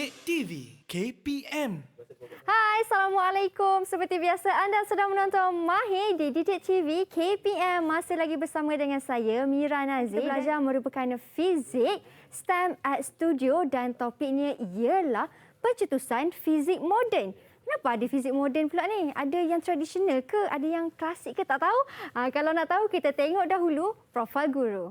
Didik TV KPM. Hai, Assalamualaikum. Seperti biasa anda sedang menonton Mahir di Didik TV KPM. Masih lagi bersama dengan saya, Mira Nazir. Kita belajar merupakan fizik STEM at Studio dan topiknya ialah pencetusan fizik moden. Kenapa ada fizik moden pula ni? Ada yang tradisional ke? Ada yang klasik ke? Tak tahu? Kalau nak tahu, kita tengok dahulu profil guru.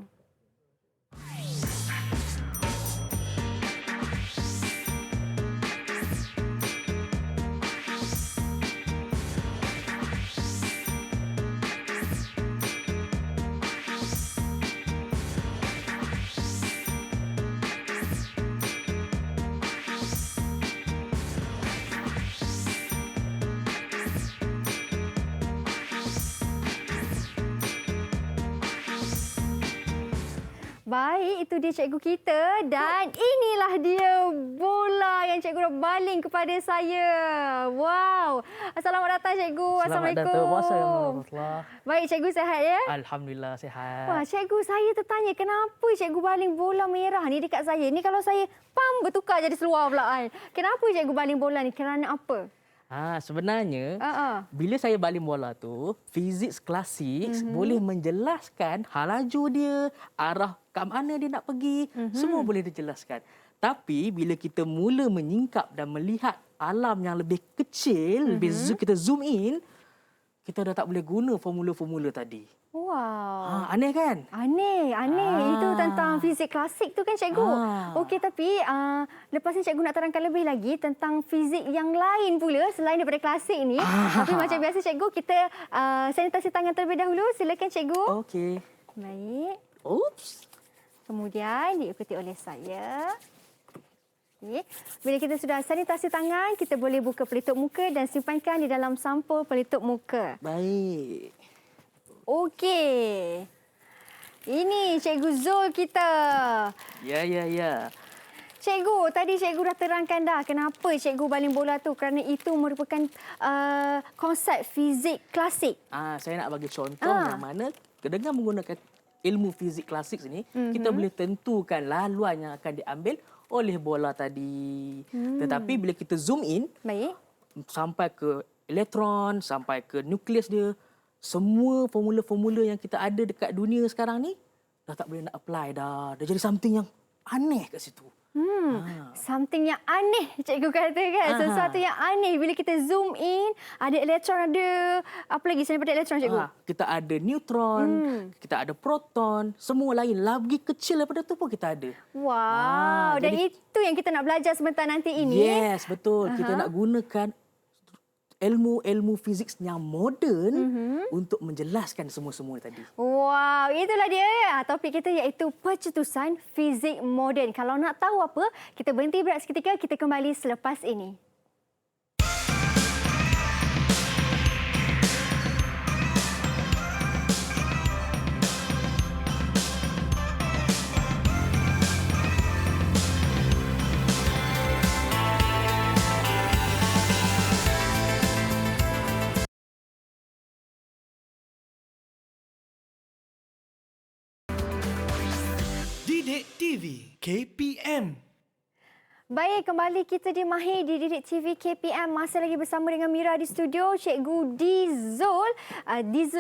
Baik, itu dia cikgu kita dan inilah dia bola yang cikgu dah baling kepada saya. Wow. Selamat datang cikgu. Assalamualaikum. Selamat datang. Warahmatullahi. Baik, cikgu sihat ya? Alhamdulillah sihat. Wah, cikgu saya tertanya kenapa cikgu baling bola merah ni dekat saya. Ni kalau saya bertukar jadi seluar pula kan. Kenapa cikgu baling bola ni? Kerana apa? Sebenarnya bila saya baling bola tu, fizik klasik boleh menjelaskan laju dia, arah kat mana dia nak pergi, semua boleh dijelaskan. Tapi bila kita mula menyingkap dan melihat alam yang lebih kecil, kita zoom in, kita dah tak boleh guna formula-formula tadi. Wow. Aneh kan? Aneh. Itu tentang fizik klasik tu kan cikgu. Okey, tapi lepas ni cikgu nak terangkan lebih lagi tentang fizik yang lain pula selain daripada klasik ni. Tapi macam biasa cikgu, kita sanitasi tangan terlebih dahulu. Silakan cikgu. Okey. Baik. Oops. Kemudian diikuti oleh saya. Okay. Bila kita sudah sanitasi tangan, kita boleh buka pelitup muka dan simpankan di dalam sampul pelitup muka. Baik. Okey. Ini Cikgu Zul kita. Ya. Cikgu, tadi cikgu dah terangkan dah kenapa cikgu baling bola tu, kerana itu merupakan konsep fizik klasik. Saya nak bagi contoh yang mana dengan menggunakan ilmu fizik klasik ni, kita boleh tentukan laluan yang akan diambil oleh bola tadi. Tetapi bila kita zoom in, Baik. sampai ke elektron, sampai ke nukleus dia, semua formula-formula yang kita ada dekat dunia sekarang ni dah tak boleh nak apply dah. Dah jadi something yang aneh kat situ. Something yang aneh cikgu kata kan. Sesuatu yang aneh bila kita zoom in, ada elektron, ada apa lagi selain daripada elektron cikgu? Kita ada neutron, kita ada proton, semua lain lagi kecil daripada tu pun kita ada. Wow, dan jadi, itu yang kita nak belajar sebentar nanti ini. Yes, betul. Kita nak gunakan ilmu fizik yang moden untuk menjelaskan semua-semua tadi. Wow, itulah dia topik kita iaitu pencetusan fizik moden. Kalau nak tahu apa, kita berhenti berehat seketika, kita kembali selepas ini. Didik TV KPM. Baik, kembali kita di Mahir di Didik TV KPM. Masih lagi bersama dengan Mira di studio. Cikgu Dizul,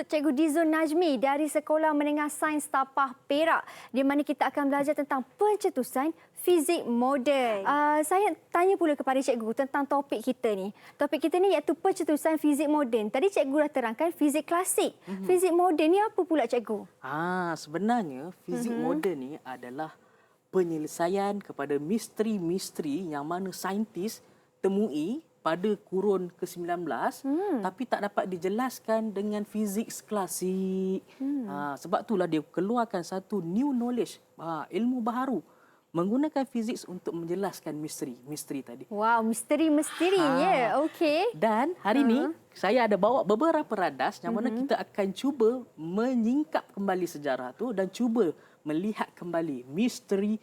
Cikgu Dizul Najmi dari Sekolah Menengah Sains Tapah Perak, di mana kita akan belajar tentang pencetusan fizik moden. Saya tanya pula kepada cikgu tentang topik kita ni. Topik kita ni iaitu pencetusan fizik moden. Tadi cikgu dah terangkan fizik klasik. Fizik moden ni apa pula cikgu? Sebenarnya fizik moden ni adalah penyelesaian kepada misteri-misteri yang mana saintis temui pada kurun ke-19 tapi tak dapat dijelaskan dengan fizik klasik. Sebab itulah dia keluarkan satu new knowledge, ilmu baharu menggunakan fizik untuk menjelaskan misteri tadi. Wow, misteri-misteri ya. Okey. Dan hari ini saya ada bawa beberapa radas yang mana kita akan cuba menyingkap kembali sejarah tu dan cuba melihat kembali misteri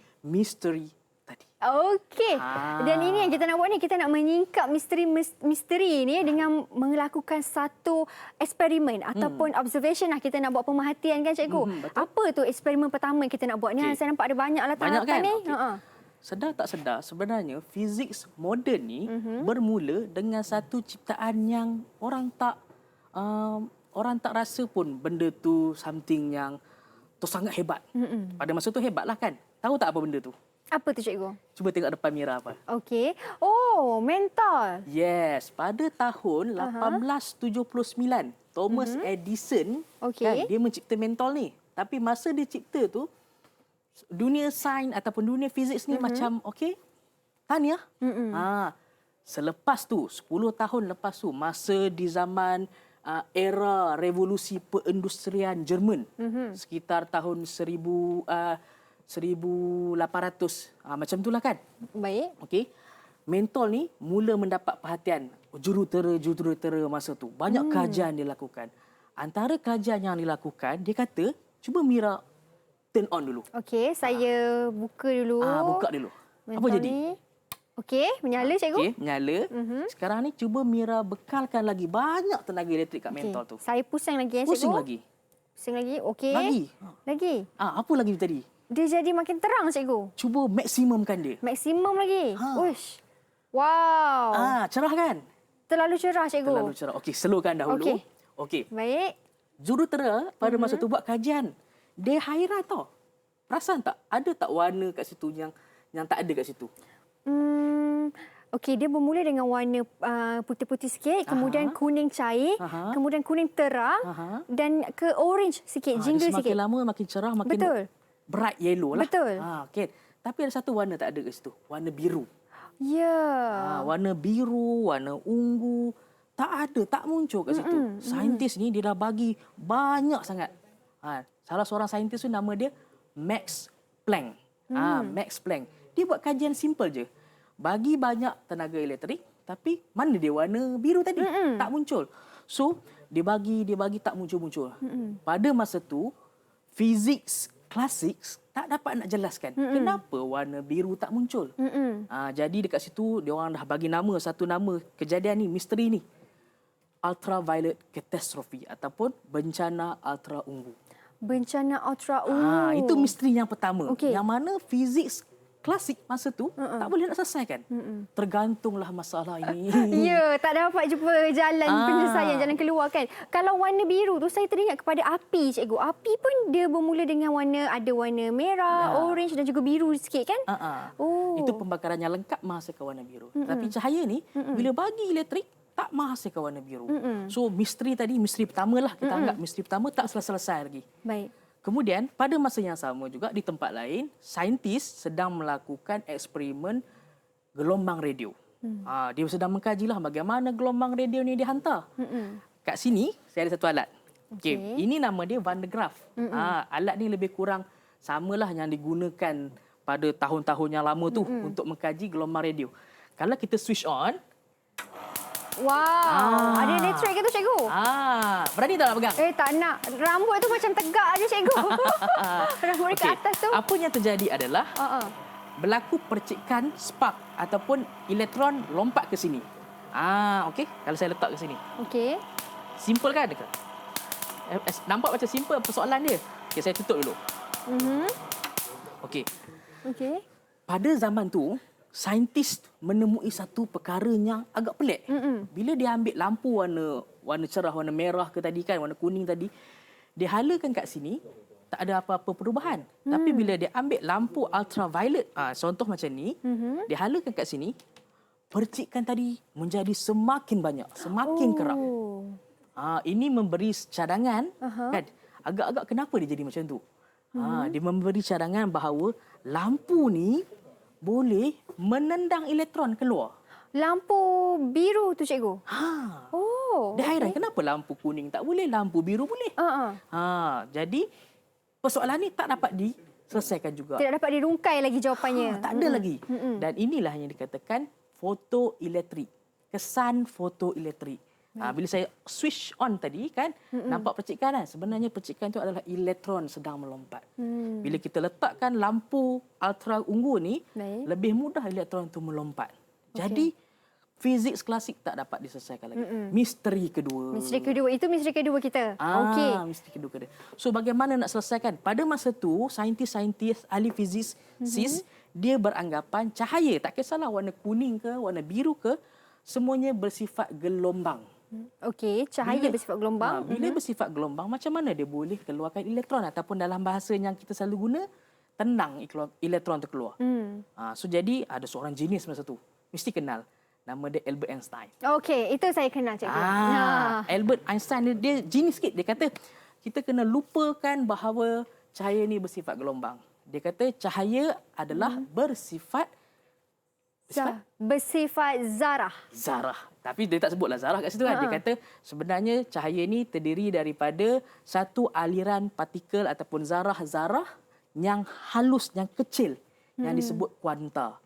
tadi. Okey. Dan ini yang kita nak buat ni, kita nak menyingkap misteri ni dengan melakukan satu eksperimen ataupun observation lah. Kita nak buat pemerhatian kan cikgu. Betul. Apa tu eksperimen pertama yang kita nak buat ni? Saya nampak ada banyak alat-alat kan? ni. Okay. sedar tak sedar sebenarnya fizik moden ni bermula dengan satu ciptaan yang orang tak rasa pun benda tu something yang tu sangat hebat. Pada masa tu hebatlah kan. Tahu tak apa benda tu? Apa tu cikgu? Cuba tengok depan Mira apa. Okey. Oh, mentol. Yes, pada tahun 1879 Thomas Edison Okey. kan dia mencipta mentol ni. Tapi masa dia cipta tu dunia sains ataupun dunia fizik ni macam okey. Tahniah. Selepas tu 10 tahun lepas tu masa di zaman era revolusi perindustrian Jerman sekitar tahun 1800 macam itulah kan. Baik. Okey. Mentol ni mula mendapat perhatian jurutera masa tu. Banyak kajian dilakukan. Antara kajian yang dilakukan, dia kata, cuba Mira turn on dulu. Okey, saya buka dulu. Buka dulu. Apa Mentol jadi? ni. Okey, menyala cikgu. Okey, menyala. Sekarang ni cuba Mira bekalkan lagi banyak tenaga elektrik kat mentol tu. Saya pusing lagi cikgu. Pusing lagi. Pusing lagi. Okey. Lagi. Lagi. Apa lagi tadi? Dia jadi makin terang cikgu. Cuba maksimumkan dia. Maksimum lagi. Uish. Wow. Cerah kan? Terlalu cerah cikgu. Terlalu cerah. Okey, slowkan dahulu. Okey. Baik. Jurutera pada masa tu buat kajian. Dia hairan tau. Perasan tak? Ada tak warna kat situ yang tak ada kat situ? Okey, dia bermula dengan warna putih-putih sikit, kemudian kuning cair, kemudian kuning terang dan ke orange sikit, jingle dia semakin sikit. lama makin cerah, makin Betul. bright yellow lah. Betul. Okay. Tapi ada satu warna tak ada kat situ. Warna biru. Ya. Warna biru, warna ungu. Tak ada, tak muncul kat situ. Saintis ni dia dah bagi banyak sangat. Salah seorang saintis tu nama dia Max Planck. Max Planck. Dia buat kajian simple je. Bagi banyak tenaga elektrik, tapi mana dia warna biru tadi? Tak muncul. So, dia bagi tak muncul-muncul. Pada masa tu, fizik klasik tak dapat nak jelaskan kenapa warna biru tak muncul. Jadi dekat situ, dia orang dah bagi satu nama kejadian ni, misteri ni. Ultraviolet catastrophe ataupun bencana ultra ungu. Bencana ultra ungu. Itu misteri yang pertama. Okey. Yang mana fizik klasik masa tu tak boleh nak selesaikan. Tergantunglah masalah ini. Ya, tak dapat jumpa jalan penyelesaian, jalan keluar kan. Kalau warna biru tu saya teringat kepada api cikgu. Api pun dia bermula dengan ada warna merah, orange dan juga biru sikit kan? Itu pembakaran yang lengkap menghasilkan warna biru. Tapi cahaya ni bila bagi elektrik tak menghasilkan warna biru. So misteri pertama lah kita anggap misteri pertama tak selesai lagi. Baik. Kemudian pada masa yang sama juga di tempat lain saintis sedang melakukan eksperimen gelombang radio. Dia sedang mengkajilah bagaimana gelombang radio ni dihantar. Kat sini saya ada satu alat. Okay. Ini nama dia Van de Graaff. Alat ni lebih kurang samalah yang digunakan pada tahun-tahun yang lama tu untuk mengkaji gelombang radio. Kalau kita switch on, Wow, ada elektrik ke tu cikgu? berani tak nak pegang? Tak nak. Rambut tu macam tegak aja cikgu. Rambut ke atas tu. Apa yang terjadi adalah berlaku percikan spark ataupun elektron lompat ke sini. Okey. Kalau saya letak ke sini. Okey. Simple kan? Nampak macam simple persoalan dia. Okey, saya tutup dulu. Okey. Okey. Pada zaman tu, saintis menemui satu perkara yang agak pelik. Bila dia ambil lampu warna cerah, warna merah ke tadi kan, warna kuning tadi, dia halakan kat sini, tak ada apa-apa perubahan. Tapi bila dia ambil lampu ultraviolet, contoh macam ni, dia halakan kat sini, percikan tadi menjadi semakin banyak, semakin kerap. Ini memberi cadangan, kan? Agak-agak kenapa dia jadi macam tu? Dia memberi cadangan bahawa lampu ni boleh menendang elektron keluar. Lampu biru tu cikgu? Dia hairan kenapa lampu kuning tak boleh, lampu biru boleh. Jadi persoalan ni tak dapat diselesaikan juga. Tidak dapat dirungkai lagi jawapannya. Tak ada lagi. Dan inilah yang dikatakan fotoelektrik. Kesan fotoelektrik. Bila saya switch on tadi kan, nampak percikan kan? Sebenarnya percikan itu adalah elektron sedang melompat. Bila kita letakkan lampu ultra ungu ni, lebih mudah elektron itu melompat. Jadi fizik klasik tak dapat diselesaikan lagi. Misteri kedua. Misteri kedua. Itu misteri kedua kita. Okey. Misteri kedua kita. So bagaimana nak selesaikan? Pada masa tu, saintis-saintis, ahli fizik, dia beranggapan cahaya, tak kisahlah warna kuning ke, warna biru ke, semuanya bersifat gelombang. Okey, cahaya bersifat gelombang. Bila bersifat gelombang, macam mana dia boleh keluarkan elektron, ataupun dalam bahasa yang kita selalu guna, tenang elektron tu keluar. So jadi ada seorang genius masa tu, mesti kenal. Nama dia Albert Einstein. Okey, itu saya kenal cikgu. Albert Einstein dia genius sikit. Dia kata kita kena lupakan bahawa cahaya ni bersifat gelombang. Dia kata cahaya adalah bersifat zarah. Zarah. Tapi dia tak sebutlah zarah kat situ kan. Dia kata sebenarnya cahaya ni terdiri daripada satu aliran partikel ataupun zarah-zarah yang halus, yang kecil, yang disebut kuanta.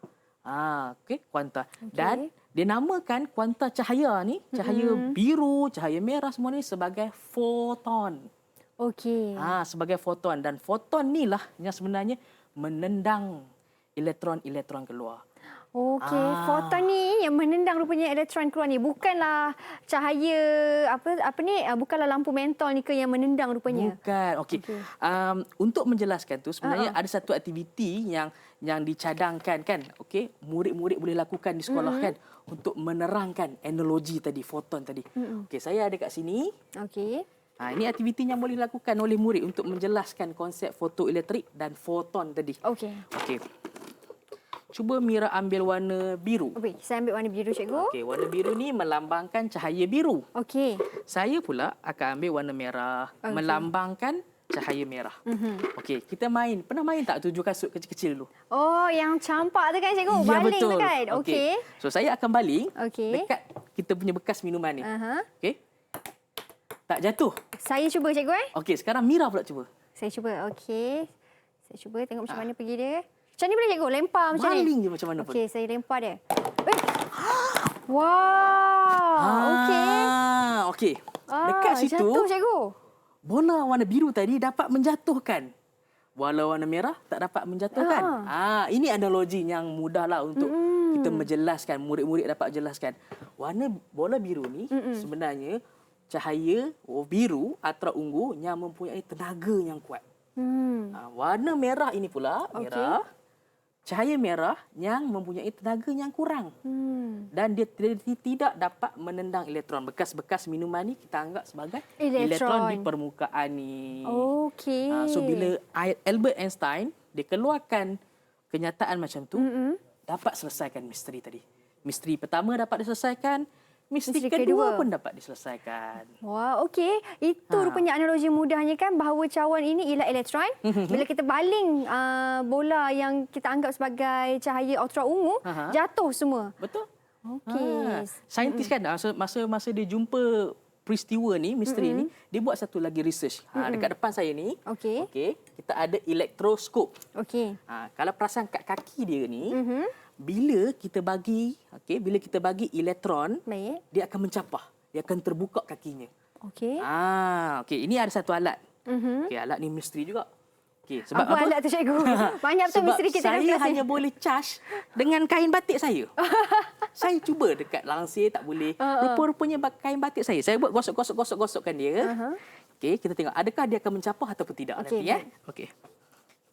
Okey, kuanta. Dan dia namakan kuanta cahaya ni, cahaya biru, cahaya merah semua ni sebagai foton. Okey. Sebagai foton, dan foton ni lah yang sebenarnya menendang elektron-elektron keluar. Okey, foton ni yang menendang rupanya elektron keluar ni, bukanlah cahaya bukanlah lampu mentol ni ke yang menendang rupanya. Bukan. Okey. Untuk menjelaskan tu sebenarnya ada satu aktiviti yang dicadangkan kan. Okey, murid-murid boleh lakukan di sekolah kan untuk menerangkan analogi tadi, foton tadi. Okey, saya ada kat sini. Okey. Ini aktiviti yang boleh dilakukan oleh murid untuk menjelaskan konsep fotoelektrik dan foton tadi. Okey. Okey. Cuba Mira ambil warna biru. Okey, saya ambil warna biru cikgu. Okey, warna biru ni melambangkan cahaya biru. Okey. Saya pula akan ambil warna merah, melambangkan cahaya merah. Okey, kita main. Pernah main tak 7 kasut kecil-kecil dulu? Oh, yang campak tu kan cikgu? Ya, Baling betul. tu kan? Okey. So, saya akan baling Okey. dekat kita punya bekas minuman ni. Okey. Tak jatuh. Saya cuba cikgu Okey, sekarang Mira pula cuba. Saya cuba. Okey. Saya cuba tengok macam mana pergi dia. Macam ni boleh cikgu? Lempar macam ni? Baling je macam mana pun. Okey, saya lempar dia. Wow. Okey. Okey. Dekat situ, jatuh cikgu. bola warna biru tadi dapat menjatuhkan. Bola warna merah tak dapat menjatuhkan. Ini analogi yang mudahlah untuk kita menjelaskan, murid-murid dapat jelaskan. Warna bola biru ni sebenarnya cahaya biru atau ungu yang mempunyai tenaga yang kuat. Warna merah ini pula, merah, cahaya merah yang mempunyai tenaga yang kurang. Dan dia tidak dapat menendang elektron. Bekas-bekas minuman ni kita anggap sebagai elektron di permukaan ni. Okey. So bila Albert Einstein dia keluarkan kenyataan macam tu, dapat selesaikan misteri tadi. Misteri pertama dapat diselesaikan, misteri kedua pun dapat diselesaikan. Wah, okey. Itu rupanya analogi mudahnya kan, bahawa cawan ini ialah elektron. Bila kita baling bola yang kita anggap sebagai cahaya ultra ungu, jatuh semua. Betul. Okey. Saintis kan masa dia jumpa peristiwa ni, misteri ni, dia buat satu lagi research. Dekat depan saya ni, Okey. kita ada elektroskop. Okey. Kalau perasan kat kaki dia ni, bila kita bagi elektron, Baik. dia akan mencapah, dia akan terbuka kakinya. Okey. Okey, ini ada satu alat. Okey, alat ni misteri juga. Okey, sebab Apa alat tu cikgu? Banyak betul misteri kita dalam saya kelas ni. hanya boleh charge dengan kain batik saya. Saya cuba dekat langsir tak boleh. Rupa-rupanya kain batik saya. Saya buat gosok-gosokkan dia. Okey, kita tengok adakah dia akan mencapah ataupun tidak nanti ya. Okey.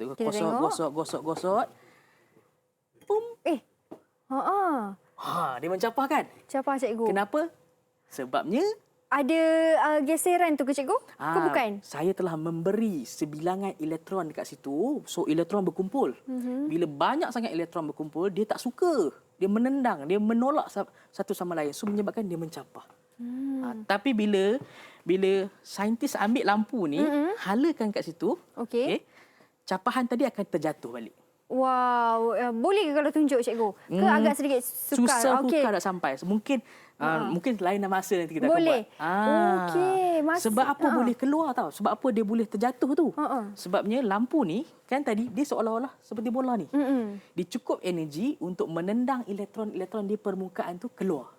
Gosok. Pum. Dia mencapah kan? Capah cikgu. Kenapa? Sebabnya Ada geseran tu ke cikgu? Ke bukan? Saya telah memberi sebilangan elektron dekat situ. So, elektron berkumpul. Bila banyak sangat elektron berkumpul, dia tak suka. Dia menendang, dia menolak satu sama lain. So, menyebabkan dia mencapah. Tapi bila saintis ambil lampu ni, halakan kat situ, Okey. capahan tadi akan terjatuh balik. Wow, boleh ke kalau tunjuk cikgu? Ke agak sedikit sukar? Susah Okey. nak sampai. Mungkin lain masa nanti kita Boleh. akan buat. Okey, Sebab apa boleh keluar tau? Sebab apa dia boleh terjatuh tu? Sebabnya lampu ni kan tadi dia seolah-olah seperti bola ni. Dia cukup energi untuk menendang elektron-elektron di permukaan tu keluar.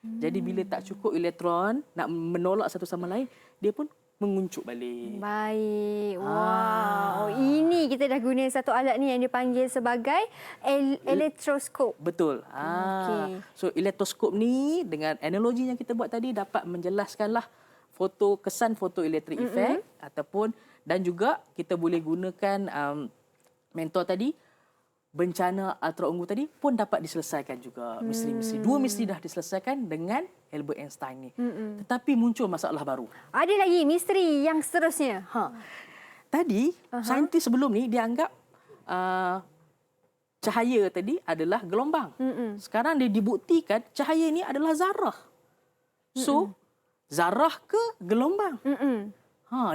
Jadi bila tak cukup elektron nak menolak satu sama lain, dia pun menguncup balik. Baik. Wow. Ini kita dah guna satu alat ni yang dipanggil sebagai elektroskop. Betul. Okey. So elektroskop ni dengan analogi yang kita buat tadi dapat menjelaskanlah kesan fotoelektrik efek ataupun dan juga kita boleh gunakan mentor tadi bencana ultra-ungu tadi pun dapat diselesaikan juga. Misteri-misteri. 2 misteri dah diselesaikan dengan Albert Einstein ni. Tetapi muncul masalah baru. Ada lagi misteri yang seterusnya. Tadi, saintis sebelum ni dia anggap cahaya tadi adalah gelombang. Sekarang dia dibuktikan cahaya ni adalah zarah. So, zarah ke gelombang?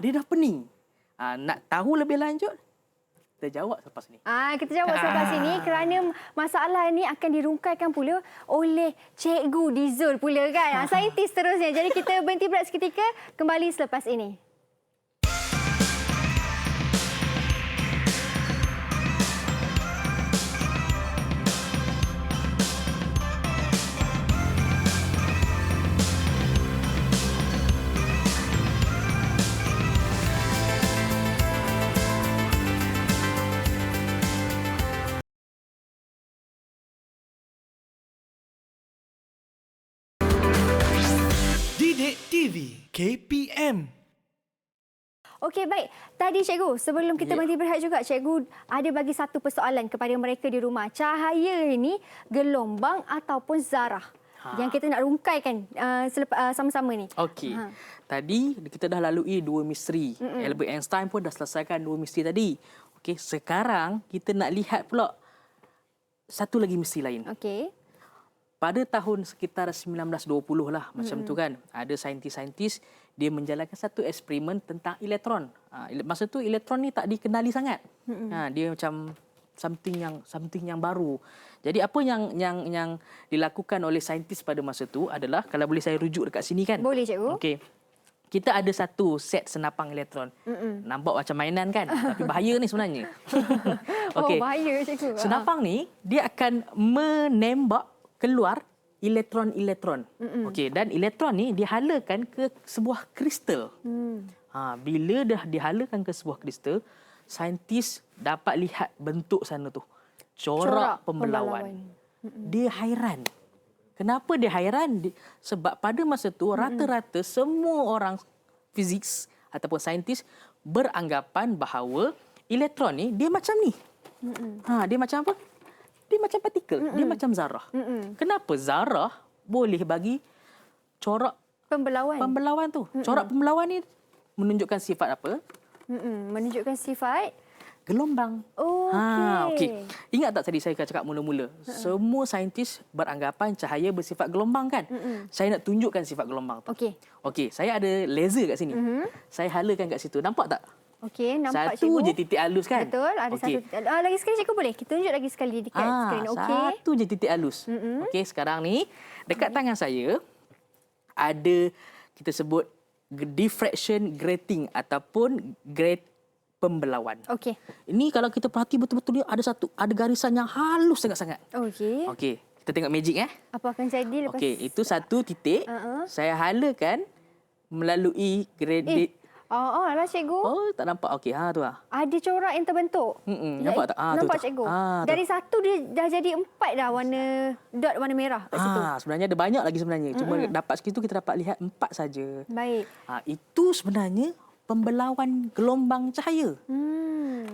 Dia dah pening. Nak tahu lebih lanjut? Kita jawab selepas ni. Kita jawab selepas ini kerana masalah ini akan dirungkaikan pula oleh Cikgu Dizul pula kan. Saintis terusnya. Jadi kita berhenti berehat seketika, kembali selepas ini. Didik TV KPM. Okey, baik. Tadi Cikgu, sebelum kita berhenti berehat juga, Cikgu ada bagi satu persoalan kepada mereka di rumah. Cahaya ini gelombang ataupun zarah? Yang kita nak rungkaikan sama-sama ni. Okey. Tadi kita dah lalui 2 misteri. Albert Einstein pun dah selesaikan 2 misteri tadi. Okey, sekarang kita nak lihat pula satu lagi misteri lain. Okey. Pada tahun sekitar 1920 lah macam tu kan. Ada saintis-saintis dia menjalankan satu eksperimen tentang elektron. Masa tu elektron ni tak dikenali sangat. Dia macam something yang baru. Jadi apa yang dilakukan oleh saintis pada masa tu adalah, kalau boleh saya rujuk dekat sini kan. Boleh Cikgu. Okey. Kita ada satu set senapang elektron. Nampak macam mainan kan? Tapi bahaya ni sebenarnya. Okey. Oh, bahaya Cikgu. Senapang ni dia akan menembak keluar elektron-elektron. Okey, dan elektron ni dihalakan ke sebuah kristal. Bila dah dihalakan ke sebuah kristal, saintis dapat lihat bentuk sana tu. Corak pembelauan. Dia hairan. Kenapa dia hairan? Sebab pada masa tu rata-rata semua orang fizik ataupun saintis beranggapan bahawa elektron ni dia macam ni. Dia macam apa? Dia macam partikel, dia macam zarah. Kenapa zarah boleh bagi corak pembelauan tu? Corak pembelauan ni menunjukkan sifat apa? Menunjukkan sifat gelombang. Okey. Ingat tak tadi saya cakap mula-mula? Semua saintis beranggapan cahaya bersifat gelombang kan? Saya nak tunjukkan sifat gelombang tu. Okey, saya ada laser kat sini. Saya halakan kat situ. Nampak tak? Okey, nampak satu Cikgu. je titik halus kan? Betul, ada satu titik. Lagi sekali Cikgu boleh? Kita tunjuk lagi sekali dekat skrin. Okey. Satu je titik halus. Okey, sekarang ni dekat tangan saya ada kita sebut diffraction grating ataupun grade pembelauan. Okey. Ini kalau kita perhati betul-betul dia ada garisan yang halus sangat-sangat. Okey. Okey, kita tengok magic Apa akan jadi lepas? Okey, itu satu titik. Saya halakan melalui grade lah Cikgu. Oh, tak nampak. Okey, tu lah. Ada corak yang terbentuk. Nampak tak? Nampak tu. Cikgu. Dari satu dia dah jadi 4 dah warna merah kat situ. Sebenarnya ada banyak lagi sebenarnya. Cuma dapat segitu kita dapat lihat 4 saja. Baik. Itu sebenarnya pembelauan gelombang cahaya.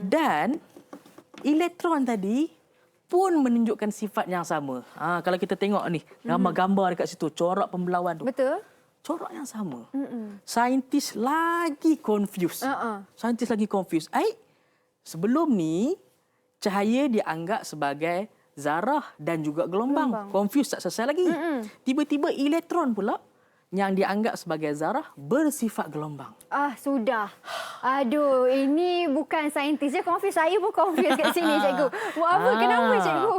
Dan elektron tadi pun menunjukkan sifat yang sama. Kalau kita tengok ni, gambar-gambar dekat situ, corak pembelauan tu. Betul. Corak yang sama. Saintis lagi confused. Saintis lagi confused. Sebelum ni, cahaya dianggap sebagai zarah dan juga gelombang. Confused tak selesai lagi. Tiba-tiba elektron pula yang dianggap sebagai zarah bersifat gelombang. Sudah. Aduh, ini bukan saintis je confused. Saya pun confused kat sini, Cikgu. Buat apa? Kenapa, Cikgu?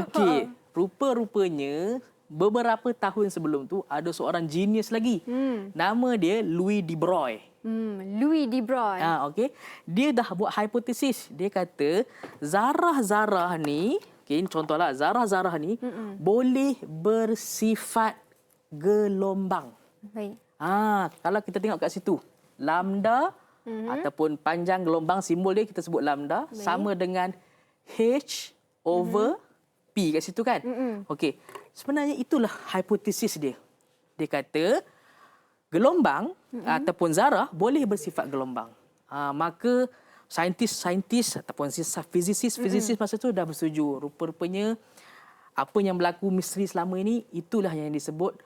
Okey. Rupa-rupanya beberapa tahun sebelum tu ada seorang genius lagi. Nama dia Louis de Broglie. Louis de Broglie. Okey. Dia dah buat hipotesis. Dia kata zarah-zarah ni, contohlah zarah-zarah ni boleh bersifat gelombang. Baik. Kalau kita tengok kat situ, lambda ataupun panjang gelombang, simbol dia kita sebut lambda, sama dengan H over P kat situ kan? Okey. Sebenarnya itulah hipotesis dia. Dia kata gelombang ataupun zarah boleh bersifat gelombang. Maka saintis ataupun fizisis masa tu dah bersetuju. Rupa-rupanya apa yang berlaku misteri selama ini itulah yang disebut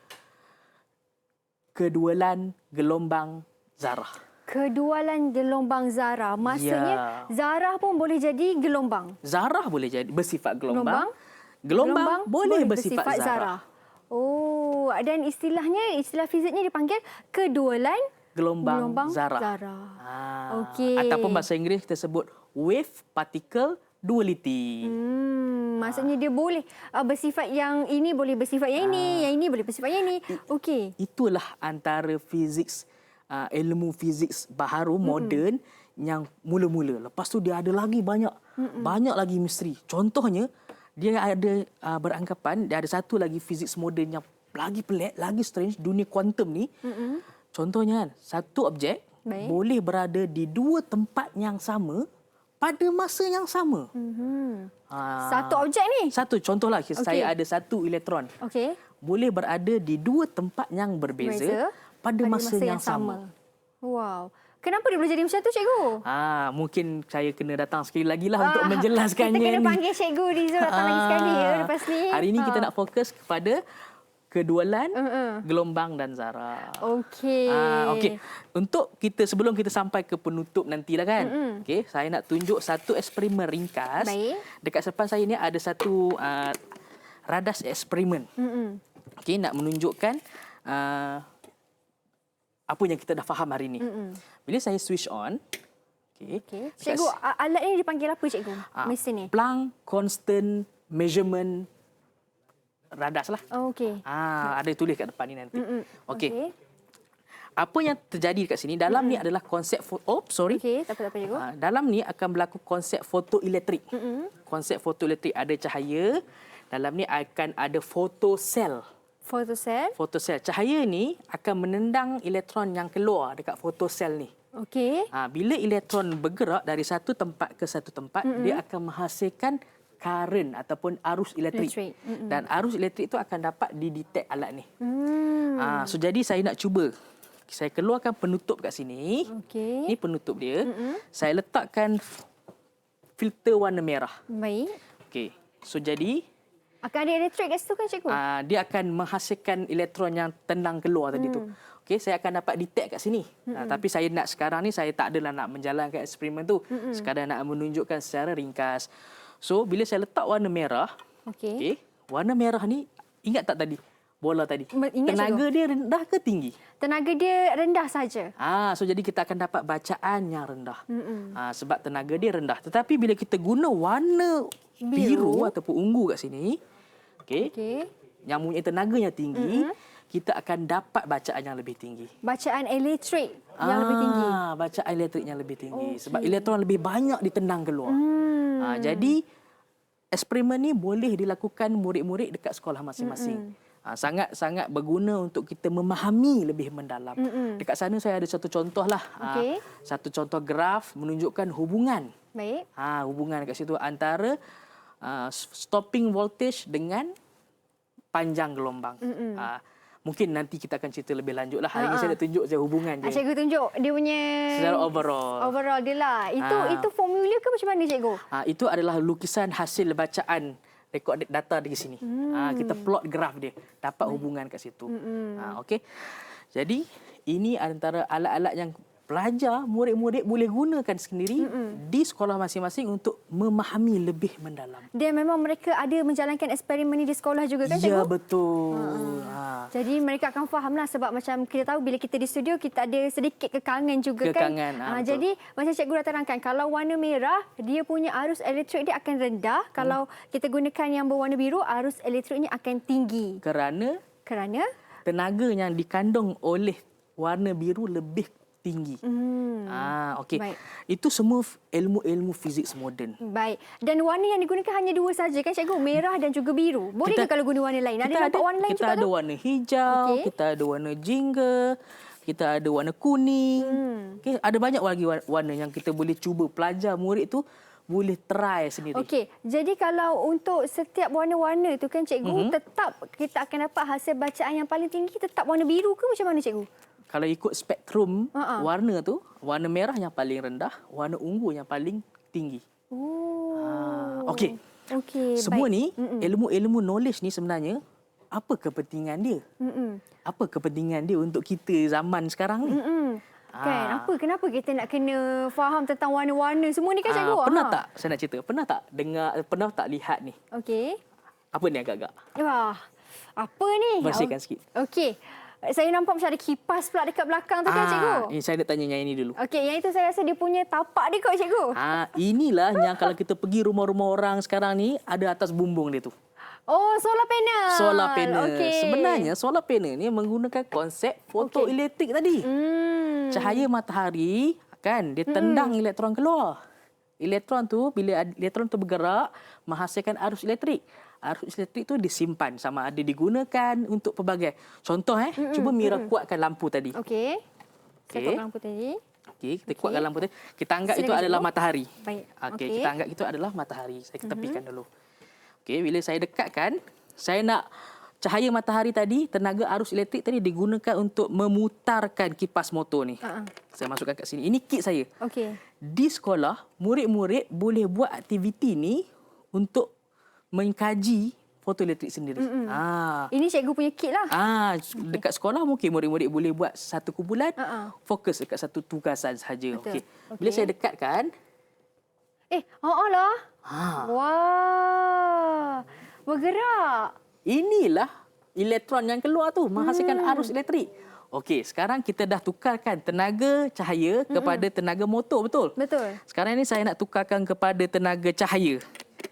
kedualan gelombang zarah. Kedualan gelombang zarah. Maksudnya zarah pun boleh jadi gelombang. Zarah boleh jadi bersifat gelombang. Gelombang boleh bersifat zarah. Oh, dan istilah fiziknya dipanggil kedualan Gelombang zarah. Okey. Ataupun bahasa Inggeris kita sebut wave particle duality. Maksudnya dia boleh bersifat yang ini boleh bersifat yang ini, yang ini boleh bersifat yang ini. Okey. Itulah antara ilmu fizik baharu moden yang mula-mula. Lepas tu dia ada lagi banyak lagi misteri. Contohnya dia ada beranggapan dia ada satu lagi fizik moden yang lagi pelik, lagi strange, dunia kuantum ni. Contohnya kan, satu objek boleh berada di dua tempat yang sama pada masa yang sama. Satu objek ni? Satu contohlah, saya ada satu elektron. Okey. Boleh berada di dua tempat yang berbeza pada masa yang sama. Wow. Kenapa dia boleh jadi macam tu, cikgu? Mungkin saya kena datang sekali lagi lah untuk menjelaskannya. Kita kena panggil cikgu Rizal datang lagi sekali ya lepas ni. Hari ini kita nak fokus kepada kedualan gelombang dan zarah. Okey. Okey. Untuk sebelum kita sampai ke penutup nantilah kan. Okey, saya nak tunjuk satu eksperimen ringkas. Baik. Dekat depan saya ni ada satu radas eksperimen. Okey, nak menunjukkan apa yang kita dah faham hari ini. Bila saya switch on, okey. Cikgu, alat ini dipanggil apa, cikgu? Mesin ni. Planck Constant Measurement Radas lah. Okey. Ada tulis kat depan ni nanti. Okey. Apa yang terjadi dekat sini, dalam ni adalah konsep Okey, tak apa cikgu. dalam ni akan berlaku konsep fotoelektrik. Konsep fotoelektrik, ada cahaya. Dalam ni akan ada fotosel. Fotosel. Cahaya ni akan menendang elektron yang keluar dekat fotosel ni. Okey. Bila elektron bergerak dari satu tempat ke satu tempat, dia akan menghasilkan current ataupun arus elektrik. Dan arus elektrik itu akan dapat didetek alat ni. So jadi saya nak cuba. Saya keluarkan penutup kat sini. Okey. Ini penutup dia. Saya letakkan filter warna merah. Baik. Okey. So jadi akan ada elektrik kat situ kan, cikgu? dia akan menghasilkan elektron yang tendang keluar tadi tu. Okey, saya akan dapat detect kat sini. Tapi saya nak sekarang ni saya tak adalah nak menjalankan eksperimen tu. Sekadar nak menunjukkan secara ringkas. So, bila saya letak warna merah, okey, warna merah ni ingat tak tadi? Bola tadi. Ingat, tenaga cikgu. dia rendah ke tinggi? Tenaga dia rendah saja. So jadi kita akan dapat bacaan yang rendah. Sebab tenaga dia rendah. Tetapi bila kita guna warna biru ataupun ungu kat sini, okey, yang mempunyai tenaganya tinggi, kita akan dapat bacaan yang lebih tinggi. Bacaan elektrik yang lebih tinggi. Bacaan elektrik yang lebih tinggi. Sebab elektron lebih banyak ditendang keluar. Jadi eksperimen ni boleh dilakukan murid-murid dekat sekolah masing-masing. Sangat-sangat berguna untuk kita memahami lebih mendalam. Dekat sana saya ada satu contoh lah. Satu contoh graf menunjukkan hubungan. Baik. Hubungan kat situ antara stopping voltage dengan panjang gelombang. Mungkin nanti kita akan cerita lebih lanjut lah. Hari ini saya nak tunjuk je hubungan je. Cikgu tunjuk dia punya secara overall. Overall dia lah. Itu formula ke macam mana, cikgu? Itu adalah lukisan hasil bacaan rekod data di sini. Kita plot graf dia, dapat hubungan kat situ. Okey. Jadi ini antara alat-alat yang pelajar, murid-murid boleh gunakan sendiri di sekolah masing-masing untuk memahami lebih mendalam. Dan memang mereka ada menjalankan eksperimen ni di sekolah juga kan, cikgu? Ya, betul. Jadi mereka akan fahamlah sebab macam kita tahu bila kita di studio kita ada sedikit kekangan juga kan. Jadi macam cikgu dah terangkan, kalau warna merah dia punya arus elektrik dia akan rendah, kalau kita gunakan yang berwarna biru arus elektriknya akan tinggi. Kerana tenaga yang dikandung oleh warna biru lebih tinggi. Okey. Itu semua ilmu-ilmu fizik moden. Baik. Dan warna yang digunakan hanya dua saja kan, cikgu? Merah dan juga biru. Boleh ke kalau guna warna lain? Ada nampak warna lain juga? Kita ada warna hijau, kita ada warna jingga, kita ada warna kuning. Okay, ada banyak lagi warna yang kita boleh cuba pelajar murid tu boleh try sendiri. Okey. Jadi kalau untuk setiap warna-warna tu kan, cikgu, tetap kita akan dapat hasil bacaan yang paling tinggi tetap warna biru ke macam mana, cikgu? kalau ikut spektrum warna tu, warna merah yang paling rendah, warna ungu yang paling tinggi. Okey. Okey, Semua baik. ni, ilmu-ilmu knowledge ni sebenarnya, apa kepentingan dia? Apa kepentingan dia untuk kita zaman sekarang ni? Kan, kenapa kita nak kena faham tentang warna-warna semua ni kan cikgu? Pernah tak, saya nak cerita, pernah tak dengar, pernah tak lihat ni? Okey. Apa ni agak-agak? Wah, apa ni? Bersihkan sikit. Okey. Saya nampak macam ada kipas pula dekat belakang tu kan cikgu? Ini saya nak tanya yang ini dulu. Okey, yang itu saya rasa dia punya tapak dia kot cikgu. Inilah yang kalau kita pergi rumah-rumah orang sekarang ni, ada atas bumbung dia tu. Oh, solar panel. Solar panel. Okey. Sebenarnya solar panel ni menggunakan konsep fotoelektrik tadi. Cahaya matahari kan dia tendang elektron keluar. Elektron tu bila elektron tu bergerak menghasilkan arus elektrik. Arus elektrik tu disimpan sama ada digunakan untuk pelbagai. Contoh cuba Mira kuatkan lampu tadi. Okey. Saya kuatkan lampu tadi. Okey, kita kuatkan lampu tadi. Kita anggap itu Silakan, adalah cikgu. matahari. Baik. Okey, kita anggap itu adalah matahari. Saya ketepikan dulu. Okey, bila saya dekatkan, saya nak cahaya matahari tadi, tenaga arus elektrik tadi digunakan untuk memutarkan kipas motor ni. Saya masukkan kat sini. Ini kit saya. Okey. Di sekolah, murid-murid boleh buat aktiviti ni untuk mengkaji fotoelektrik sendiri. Ini cikgu punya kit lah. Dekat sekolah mungkin murid-murid boleh buat satu kumpulan, fokus dekat satu tugasan sahaja. Okey. Bila saya dekatkan, lah. Wah. Bergerak. inilah elektron yang keluar tu menghasilkan arus elektrik. Okey, sekarang kita dah tukarkan tenaga cahaya kepada tenaga motor, betul? Betul. Sekarang ni saya nak tukarkan kepada tenaga cahaya.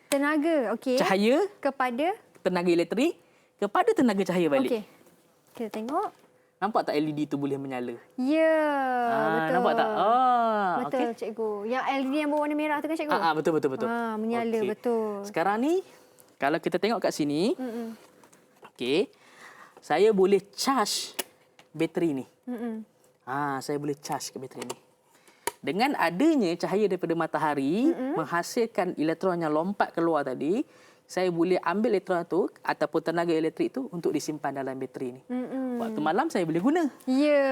Tenaga, okey. Cahaya Kepada? tenaga elektrik kepada tenaga cahaya balik. Okey. Kita tengok. Nampak tak LED tu boleh menyala? Ya, betul. Nampak tak? Betul, cikgu. Yang LED yang berwarna merah tu kan cikgu? Betul. Menyala, Okey. betul. Sekarang ni, kalau kita tengok kat sini, okey, saya boleh charge bateri ni. Saya boleh charge ke bateri ni. Dengan adanya cahaya daripada matahari menghasilkan elektron yang lompat keluar tadi, saya boleh ambil elektron tu ataupun tenaga elektrik tu untuk disimpan dalam bateri ni. Waktu malam saya boleh guna. Ya.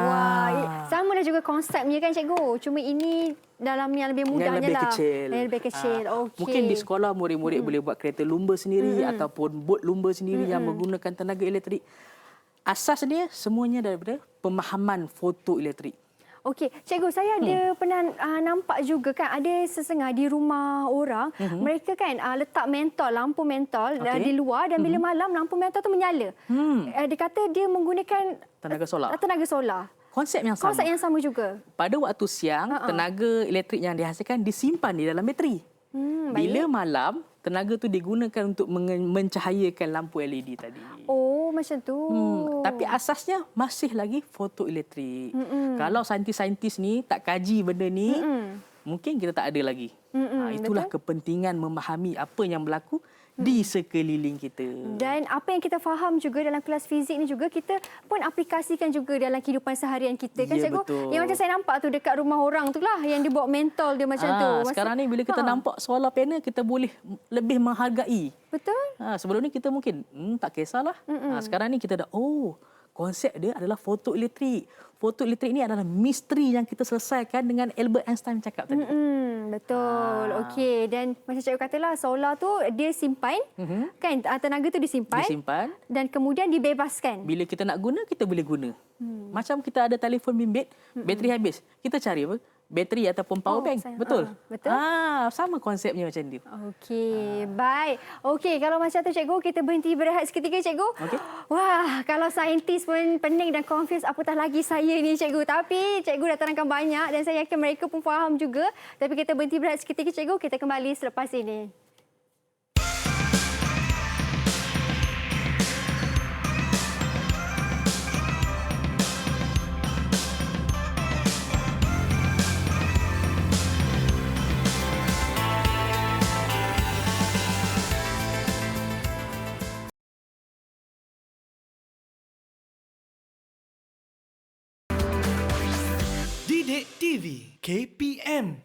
Wah, sama dah juga konsepnya kan cikgu. Cuma ini dalam yang lebih mudah yang lebih je lah. kecil. Yang lebih kecil. Okey. Mungkin di sekolah murid-murid boleh buat kereta lumba sendiri ataupun bot lumba sendiri yang menggunakan tenaga elektrik. Asasnya semuanya daripada pemahaman fotoelektrik. Okey, cikgu, saya ada pernah nampak juga kan ada sesengah di rumah orang, mereka kan letak mentol, lampu mentol di luar dan bila malam lampu mentol tu menyala. Dia kata dia menggunakan Tenaga solar. Tenaga solar. Konsep yang sama. Konsep yang sama juga. Pada waktu siang, tenaga elektrik yang dihasilkan disimpan di dalam bateri. Bila malam, tenaga tu digunakan untuk mencahayakan lampu LED tadi. Oh, macam tu. Tapi asasnya masih lagi fotoelektrik. Kalau saintis-saintis ni tak kaji benda ni, mungkin kita tak ada lagi. Itulah kepentingan memahami apa yang berlaku di sekeliling kita. Dan apa yang kita faham juga dalam kelas fizik ni juga kita pun aplikasikan juga dalam kehidupan seharian kita kan Ya, cikgu. betul. Yang macam saya nampak tu dekat rumah orang tu lah yang dia bawa mentol dia macam tu. Sekarang ni bila kita nampak solar panel, kita boleh lebih menghargai. Betul? Sebelum ni kita mungkin tak kisahlah. Sekarang ni kita dah konsep dia adalah fotoelektrik. Fotoelektrik ni adalah misteri yang kita selesaikan dengan Albert Einstein cakap tadi. Betul. Okey, dan macam cikgu katalah solar tu dia simpan kan, tenaga tu disimpan dan kemudian dibebaskan. Bila kita nak guna, kita boleh guna. Macam kita ada telefon bimbit, bateri habis. Kita cari apa? Bateri ataupun power bank. Betul? Betul. Sama konsepnya macam tu. Okey, baik. Okey, kalau macam tu cikgu, kita berhenti berehat seketika cikgu. Okey. Wah, kalau saintis pun pening dan confused, apatah lagi saya ni cikgu. Tapi cikgu dah terangkan banyak dan saya yakin mereka pun faham juga. Tapi kita berhenti berehat seketika cikgu, kita kembali selepas ini. Didik TV KPM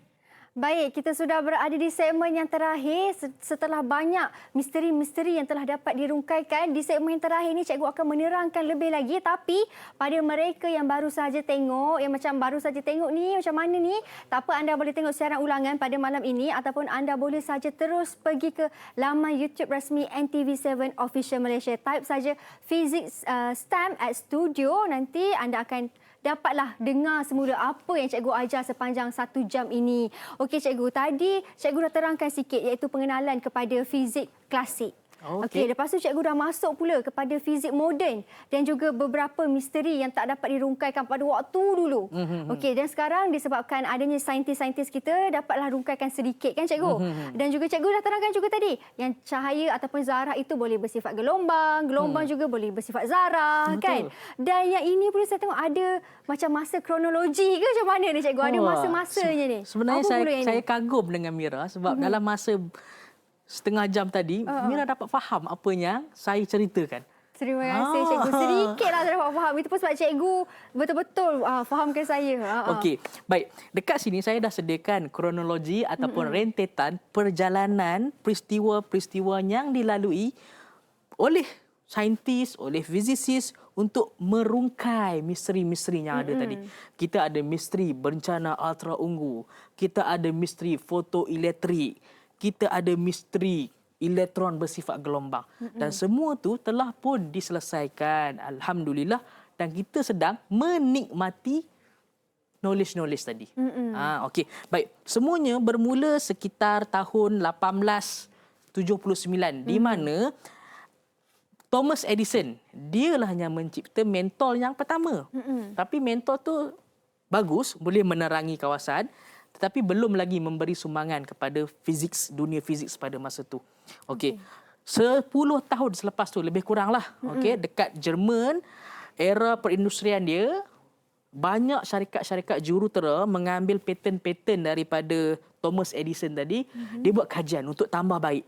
Baik, kita sudah berada di segmen yang terakhir setelah banyak misteri-misteri yang telah dapat dirungkaikan. Di segmen yang terakhir ini cikgu akan menerangkan lebih lagi, tapi pada mereka yang baru saja tengok, yang macam baru saja tengok ni macam mana ni, tak apa, anda boleh tengok siaran ulangan pada malam ini ataupun anda boleh saja terus pergi ke laman YouTube rasmi NTV7 Official Malaysia. Type saja Physics STEM at Studio, nanti anda akan dapatlah dengar semula apa yang cikgu ajar sepanjang 1 jam ini. Okey cikgu, tadi cikgu dah terangkan sikit iaitu pengenalan kepada fizik klasik. Okey, lepas tu cikgu dah masuk pula kepada fizik moden dan juga beberapa misteri yang tak dapat dirungkaikan pada waktu dulu. Okey, dan sekarang disebabkan adanya saintis-saintis kita dapatlah rungkaikan sedikit kan cikgu. Dan juga cikgu dah terangkan juga tadi yang cahaya ataupun zarah itu boleh bersifat gelombang, gelombang juga boleh bersifat zarah kan. Dan yang ini pula saya tengok ada macam masa kronologi ke macam mana ni cikgu? Ada masa-masanya ni. Sebenarnya saya kagum dengan Mira sebab dalam masa setengah jam tadi, Mira dapat faham apa yang saya ceritakan. Terima kasih cikgu. Sedikitlah saya dapat faham. Itu pun sebab cikgu betul-betul fahamkan saya. Okey, baik. Dekat sini saya dah sediakan kronologi ataupun rentetan perjalanan peristiwa-peristiwa yang dilalui oleh saintis, oleh fizisis untuk merungkai misteri-misteri yang ada tadi. Kita ada misteri bencana ultra ungu. Kita ada misteri fotoelektrik. Kita ada misteri elektron bersifat gelombang. Dan semua tu telah pun diselesaikan. Alhamdulillah. Dan kita sedang menikmati knowledge tadi. Okey. Baik. Semuanya bermula sekitar tahun 1879. Di mana Thomas Edison, dialah yang mencipta mentol yang pertama. Tapi mentol tu bagus, boleh menerangi kawasan. Tetapi belum lagi memberi sumbangan kepada dunia fizik pada masa itu. Okey. 10 tahun selepas tu, lebih kuranglah. Okey, dekat Jerman, era perindustrian dia, banyak syarikat-syarikat jurutera mengambil paten-paten daripada Thomas Edison tadi, dia buat kajian untuk tambah baik.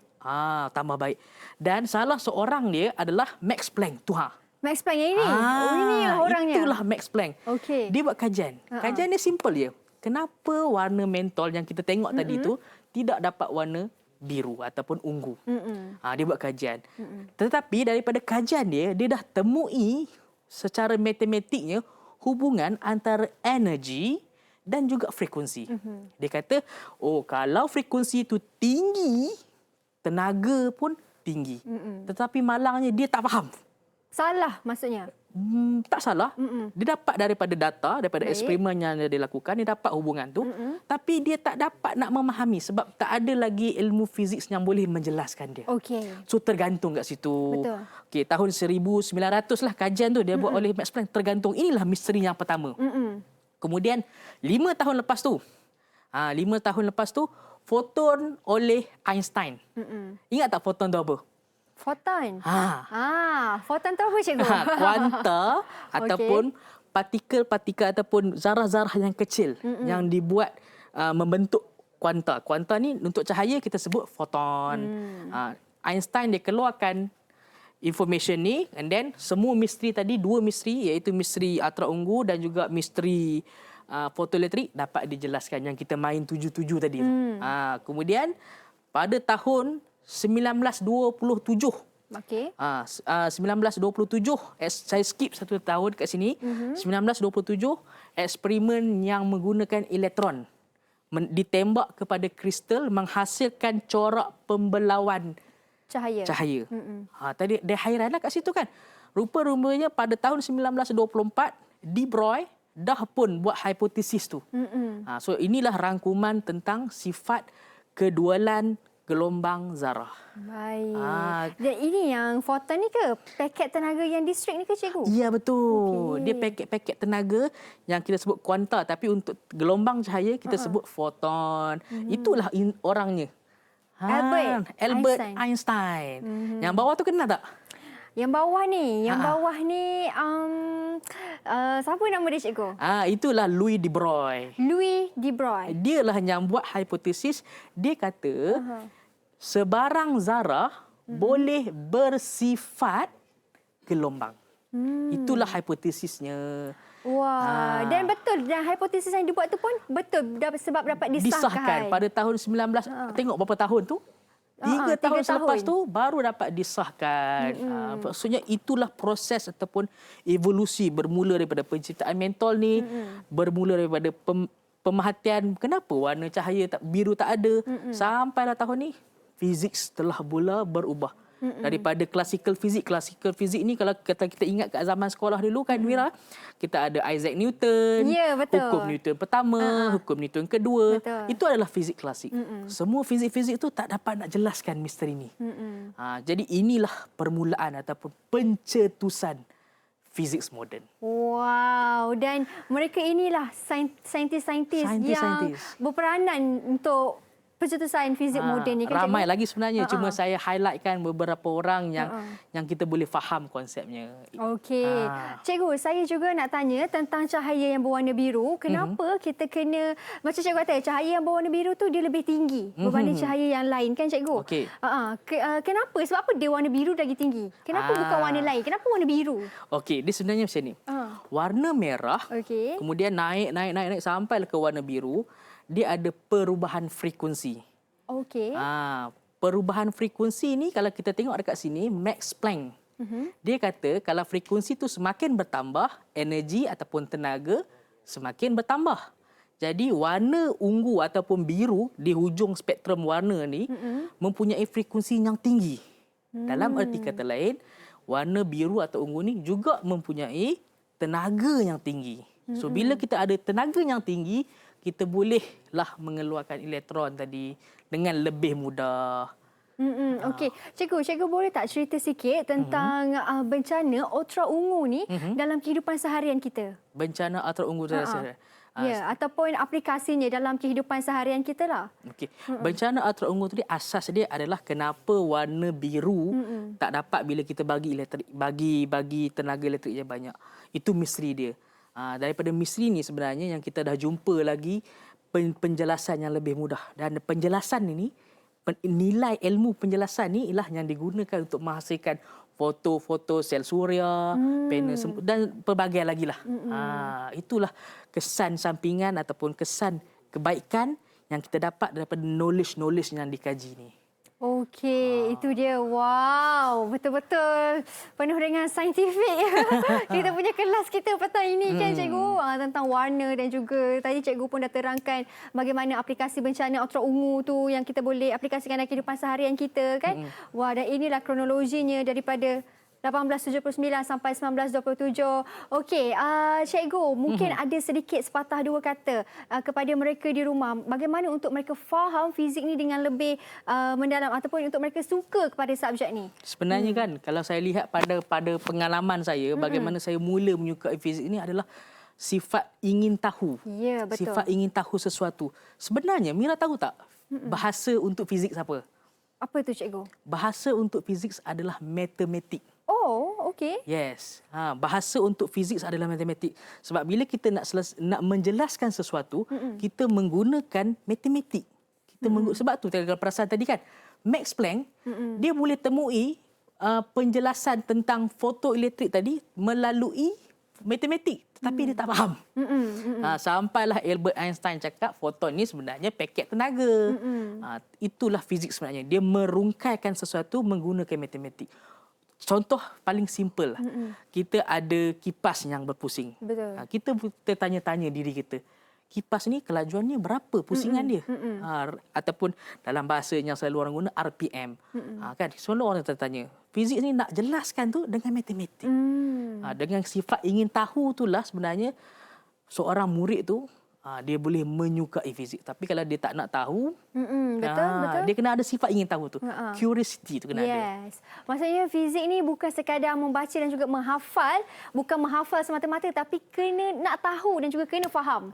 Tambah baik. Dan salah seorang dia adalah Max Planck. Max Planck yang ini? Inilah orangnya. Itulah Max Planck. Okey. Dia buat kajian. Kajian dia simple je. Kenapa warna mentol yang kita tengok tadi tu tidak dapat warna biru ataupun ungu? Dia buat kajian. Tetapi daripada kajian dia dah temui secara matematiknya hubungan antara energi dan juga frekuensi. Dia kata, kalau frekuensi itu tinggi, tenaga pun tinggi. Tetapi malangnya dia tak faham. Salah maksudnya? Tak salah. Dia dapat daripada data, daripada eksperimen yang dia lakukan, dia dapat hubungan tu. Tapi dia tak dapat nak memahami sebab tak ada lagi ilmu fizik yang boleh menjelaskan dia. So tergantung kat situ. Betul. Okey, tahun 1900 lah kajian tu dia buat oleh Max Planck, tergantung. Inilah misteri yang pertama. Kemudian 5 tahun lepas tu, 5 tahun lepas tu, foton oleh Einstein. Ingat tak foton tu apa? Foton. Foton tu apa cikgu? Kuanta ataupun partikel-partikel ataupun zarah-zarah yang kecil yang dibuat membentuk kuanta. Kuanta ni untuk cahaya kita sebut foton. Einstein dia keluarkan information ni, and then semua misteri tadi, 2 misteri iaitu misteri ultra ungu dan juga misteri fotoelektrik dapat dijelaskan yang kita main 7-7 tadi. Kemudian pada tahun 1927. Okey. 1927, saya skip 1 tahun kat sini. 1927, eksperimen yang menggunakan elektron ditembak kepada kristal menghasilkan corak pembelauan cahaya. Tadi dia hairanlah kat situ kan. Rupa-rupanya pada tahun 1924, De Broglie dah pun buat hipotesis tu. So inilah rangkuman tentang sifat kedualan gelombang zarah. Baik. Dan ini yang foton ni ke? Paket tenaga yang distrik ni ke cikgu? Ya, betul. Dia paket-paket tenaga yang kita sebut kuanta. Tapi untuk gelombang cahaya kita sebut foton. Itulah orangnya. Albert Einstein. Yang bawah tu kenal tak? Yang bawah ni, siapa nama dia cikgu? Itulah Louis de Broglie. Louis de Broglie. Dialah yang buat hipotesis. Dia kata sebarang zarah boleh bersifat gelombang. Itulah hipotesisnya. Wah, dan betul, dan hipotesis yang dibuat tu pun betul sebab dapat disahkan. Pada tahun 19 tengok berapa tahun tu. 3 tahun selepas tu baru dapat disahkan. Maksudnya itulah proses ataupun evolusi bermula daripada penciptaan mentol ni, bermula daripada pemerhatian kenapa warna cahaya biru tak ada, sampailah tahun ni fizik telah mula berubah. Daripada klasikal fizik ni kalau kita ingat kat zaman sekolah dulu kan Mira, kita ada Isaac Newton, betul. hukum Newton pertama, hukum Newton kedua. Betul. Itu adalah fizik klasik. Semua fizik-fizik tu tak dapat nak jelaskan misteri ni. Jadi inilah permulaan ataupun pencetusan fizik moden. Wow, dan mereka inilah saintis-saintis yang berperanan untuk pencetusan fizik moden ni kan. Ramai lagi sebenarnya, cuma saya highlightkan beberapa orang yang kita boleh faham konsepnya. Okey. Cikgu, saya juga nak tanya tentang cahaya yang berwarna biru. Kenapa kita kena, macam cikgu kata, cahaya yang berwarna biru tu dia lebih tinggi berbanding cahaya yang lain kan cikgu? Okey. Kenapa? Sebab apa dia warna biru lagi tinggi? Kenapa bukan warna lain? Kenapa warna biru? Okey, dia sebenarnya macam ni. Warna merah, kemudian naik sampai ke warna biru. Dia ada perubahan frekuensi. Okey. Perubahan frekuensi ni kalau kita tengok dekat sini, Max Planck. Dia kata kalau frekuensi tu semakin bertambah, energi ataupun tenaga semakin bertambah. Jadi warna ungu ataupun biru di hujung spektrum warna ni mempunyai frekuensi yang tinggi. Dalam erti kata lain, warna biru atau ungu ni juga mempunyai tenaga yang tinggi. So bila kita ada tenaga yang tinggi, kita bolehlah mengeluarkan elektron tadi dengan lebih mudah. Okey, cikgu boleh tak cerita sikit tentang bencana ultra ungu ni dalam kehidupan seharian kita? Bencana ultra ungu dalam seharian. Ataupun aplikasinya dalam kehidupan seharian kita lah. Okey. Bencana ultra ungu tadi asas dia adalah kenapa warna biru tak dapat bila kita bagi elektrik, bagi tenaga elektrik yang banyak. Itu misteri dia. Daripada misteri ni sebenarnya yang kita dah jumpa lagi penjelasan yang lebih mudah, dan penjelasan ini, nilai ilmu penjelasan ni ialah yang digunakan untuk menghasilkan foto-foto sel suria, panel dan pelbagai lagi lah. Itulah kesan sampingan ataupun kesan kebaikan yang kita dapat daripada knowledge yang dikaji ni. Okey, itu dia. Wow, betul-betul penuh dengan saintifik. Kita punya kelas kita petang ini kan cikgu, tentang warna, dan juga tadi cikgu pun dah terangkan bagaimana aplikasi bencana ultra ungu tu yang kita boleh aplikasikan dalam kehidupan seharian kita kan. Wah, dan inilah kronologinya daripada 1879 sampai 1927. Okey, cikgu, mungkin ada sedikit sepatah dua kata kepada mereka di rumah. Bagaimana untuk mereka faham fizik ni dengan lebih mendalam ataupun untuk mereka suka kepada subjek ni? Sebenarnya kan, kalau saya lihat pada pengalaman saya, bagaimana saya mula menyukai fizik ini adalah sifat ingin tahu. Ya, betul. Sifat ingin tahu sesuatu. Sebenarnya, Mira tahu tak bahasa untuk fizik siapa? Apa tu cikgu? Bahasa untuk fizik adalah matematik. Oh, okey. Yes. Bahasa untuk fizik adalah matematik. Sebab bila kita nak menjelaskan sesuatu, kita menggunakan matematik. Sebab tu kalau perasan tadi kan, Max Planck, dia boleh temui penjelasan tentang fotoelektrik tadi melalui matematik, tetapi dia tak faham. Sampailah Albert Einstein cakap foton ni sebenarnya paket tenaga. Itulah fizik sebenarnya. Dia merungkaikan sesuatu menggunakan matematik. Contoh paling simple lah. Kita ada kipas yang berpusing. Betul. Kita tanya-tanya diri kita, kipas ni kelajuannya berapa pusingan dia? Ataupun dalam bahasa yang selalu orang guna RPM. Kan semua orang tertanya. Fizik ni nak jelaskan tu dengan matematik. Dengan sifat ingin tahu itulah sebenarnya seorang murid tu dia boleh menyukai fizik. Tapi kalau dia tak nak tahu, betul. dia kena ada sifat ingin tahu tu. Curiosity tu kena ada. Yes. Maksudnya fizik ni bukan sekadar membaca dan juga menghafal, bukan menghafal semata-mata, tapi kena nak tahu dan juga kena faham.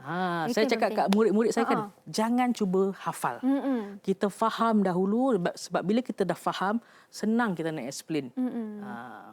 Saya cakap kat murid-murid saya kan, jangan cuba hafal. Kita faham dahulu, sebab bila kita dah faham, senang kita nak explain.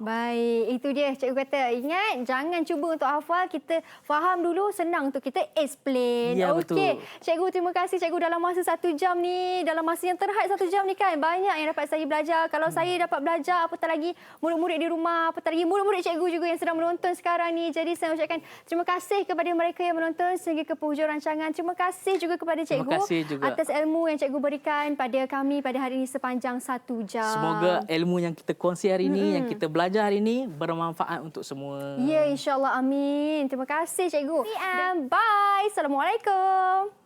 Baik, itu dia cikgu kata. Ingat, jangan cuba untuk hafal, kita faham dulu, senang untuk kita explain. Amin. Ya, Okey. betul. Cikgu, terima kasih cikgu dalam masa 1 jam ni. Dalam masa yang terhad 1 jam ni kan, banyak yang dapat saya belajar. Kalau saya dapat belajar, apatah lagi murid-murid di rumah, apatah lagi murid-murid cikgu juga yang sedang menonton sekarang ni. Jadi saya ucapkan terima kasih kepada mereka yang menonton sehingga ke penghujung rancangan. Terima kasih juga kepada cikgu Terima kasih juga atas ilmu yang cikgu berikan pada kami pada hari ini sepanjang 1 jam. Semoga ilmu yang kita kongsi hari ini, yang kita belajar hari ini bermanfaat untuk semua. Ya, insya-Allah. Amin. Terima kasih cikgu. PM. Bye. Assalamualaikum.